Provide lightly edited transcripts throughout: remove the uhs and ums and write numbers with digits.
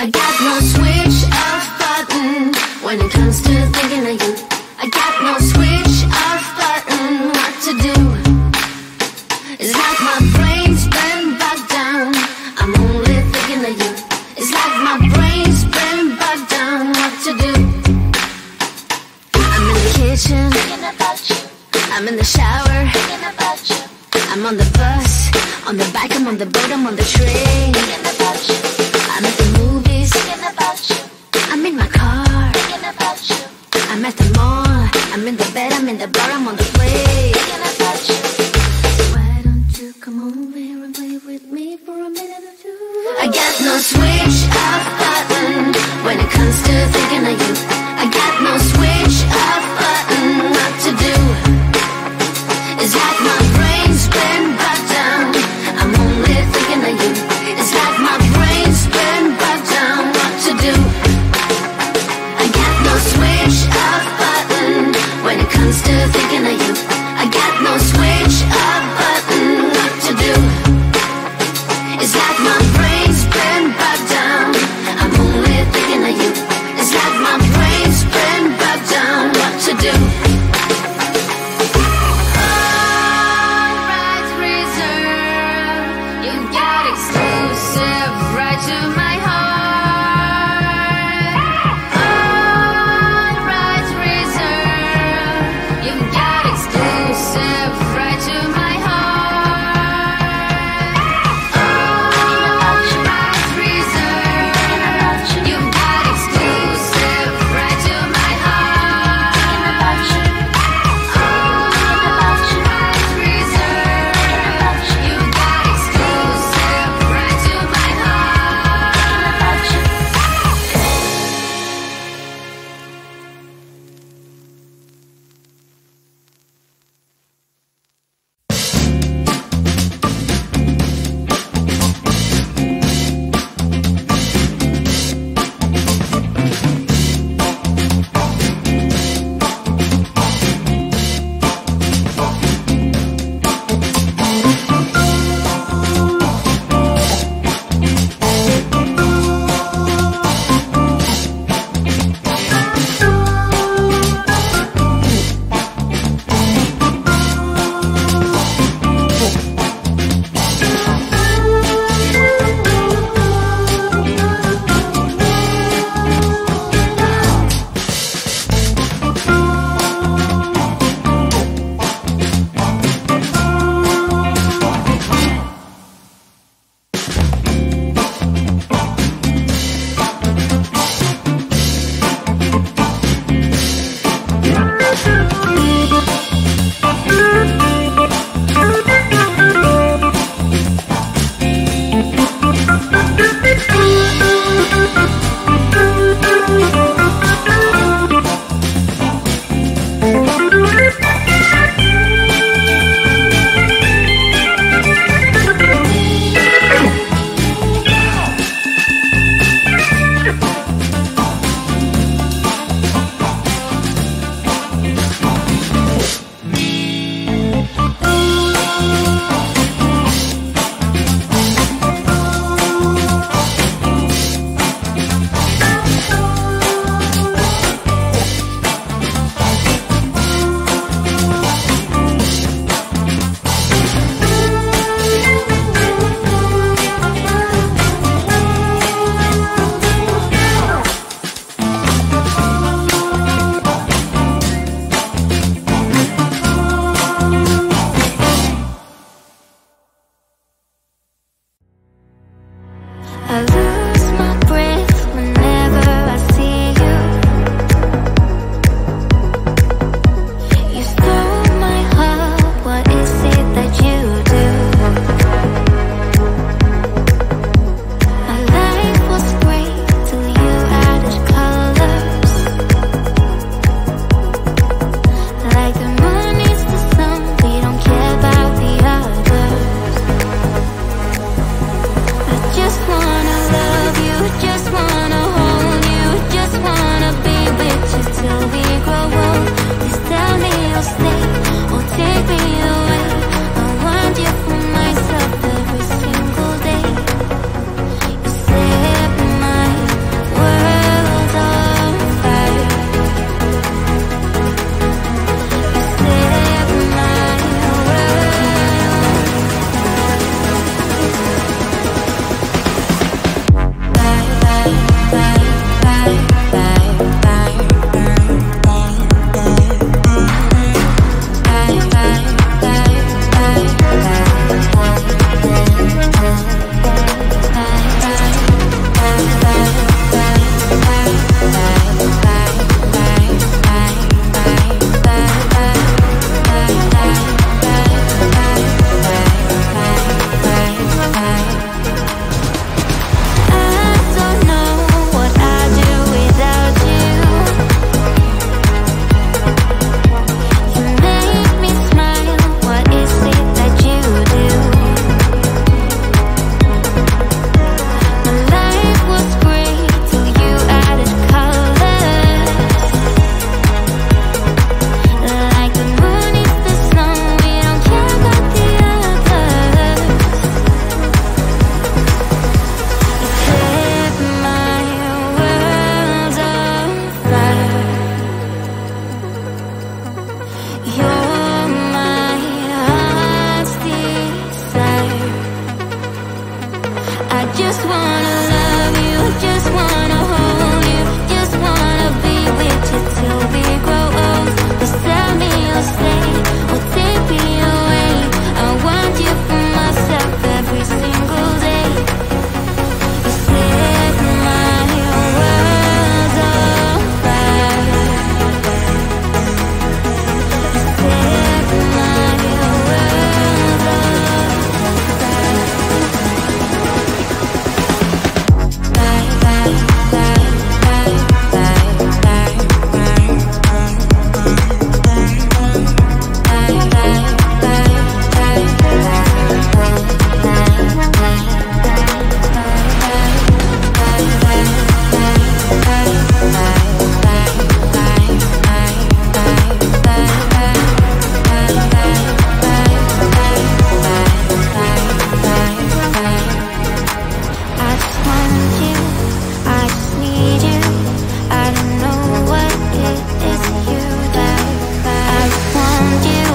I got no switch off button when it comes to thinking of you. I got no switch off button. What to do? It's like my brain's been bogged down. I'm only thinking of you. It's like my brain's been bogged down. What to do? I'm in the kitchen thinking about you. I'm in the shower thinking about you. I'm on the bus, on the bike, I'm on the boat, I'm on the train thinking about you. I'm at the movies thinking about you. I'm in my car thinking about you. I'm at the mall, I'm in the bed, I'm in the bar, I'm on the plane thinking about you. So why don't you come over here and play with me for a minute or two? I got no switch off button when it comes to thinking of you. I got no switch off button. What to do? It's like my brain's been bogged down. I'm only thinking of you. It's like my brain's been bogged down. What to do? I got no switch off button when it comes to thinking of you. I got no switch off button. What to do? It's like my brain's been bogged down. I'm only thinking of you. It's like my brain's been bogged down. What to do? Just wanna love wanna love you, just wanna hold you, just wanna be with you till we grow old. Just tell me you'll stay or take me away. I want you for myself every single day. You set my world on fire. You set my world on fire. I just want you, I just need you. I don't know what it is you do. I just want you,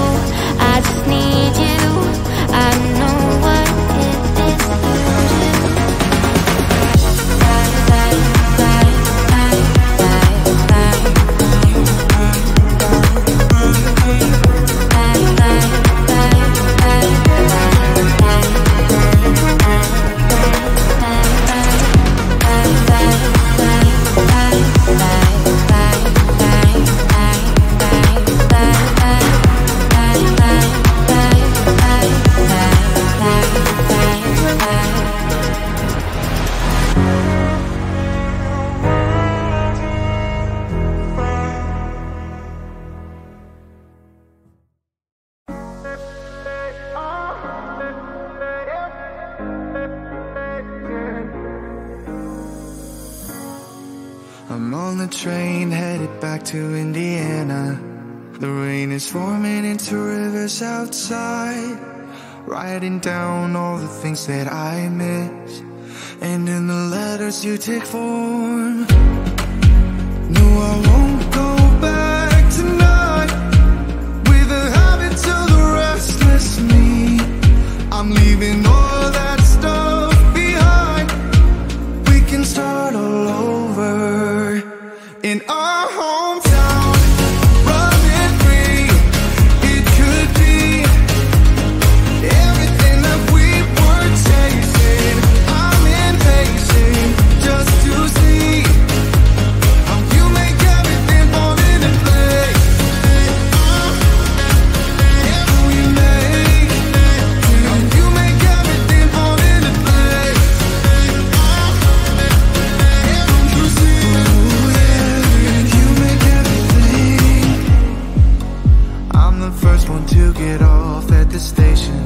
I just need you. I don't know what it is you do. I'm on the train headed back to Indiana. The rain is forming into rivers outside, writing down all the things that I miss, and in the letters you take form. No, I won't go back tonight with the habits of the restless me. I'm leaving all that stuff behind. We can start all over in our hometown, running free. It could be everything that we were chasing. I'm impatient just to see how you make everything fall into place. Yeah, we make how you make everything fall into place. Don't you see? You make everything. I'm the first one to get off at the station.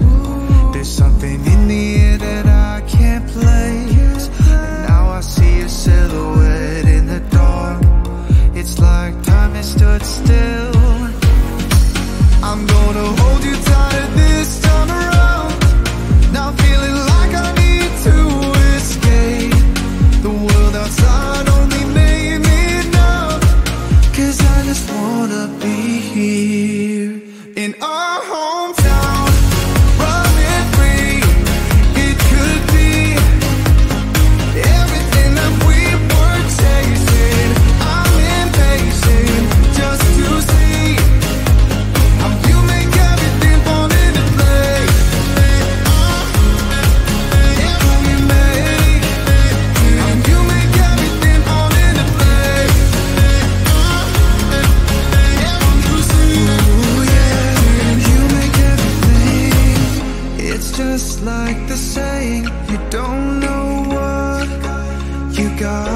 There's something in the air that I can't place, and now I see a silhouette in the dark. It's like time has stood still. I'm gonna hold you tight this time around. Now feeling like I need to escape. The world outside only made me numb, 'cause I just wanna be here in our hometown, running free. It could be everything that we were chasing. I'm impatient just to see how you make everything fall into place. Yeah, we make how you make everything fall into place. Yeah, don't you see? Yeah, you make everything. It's just like the saying, you don't know what you got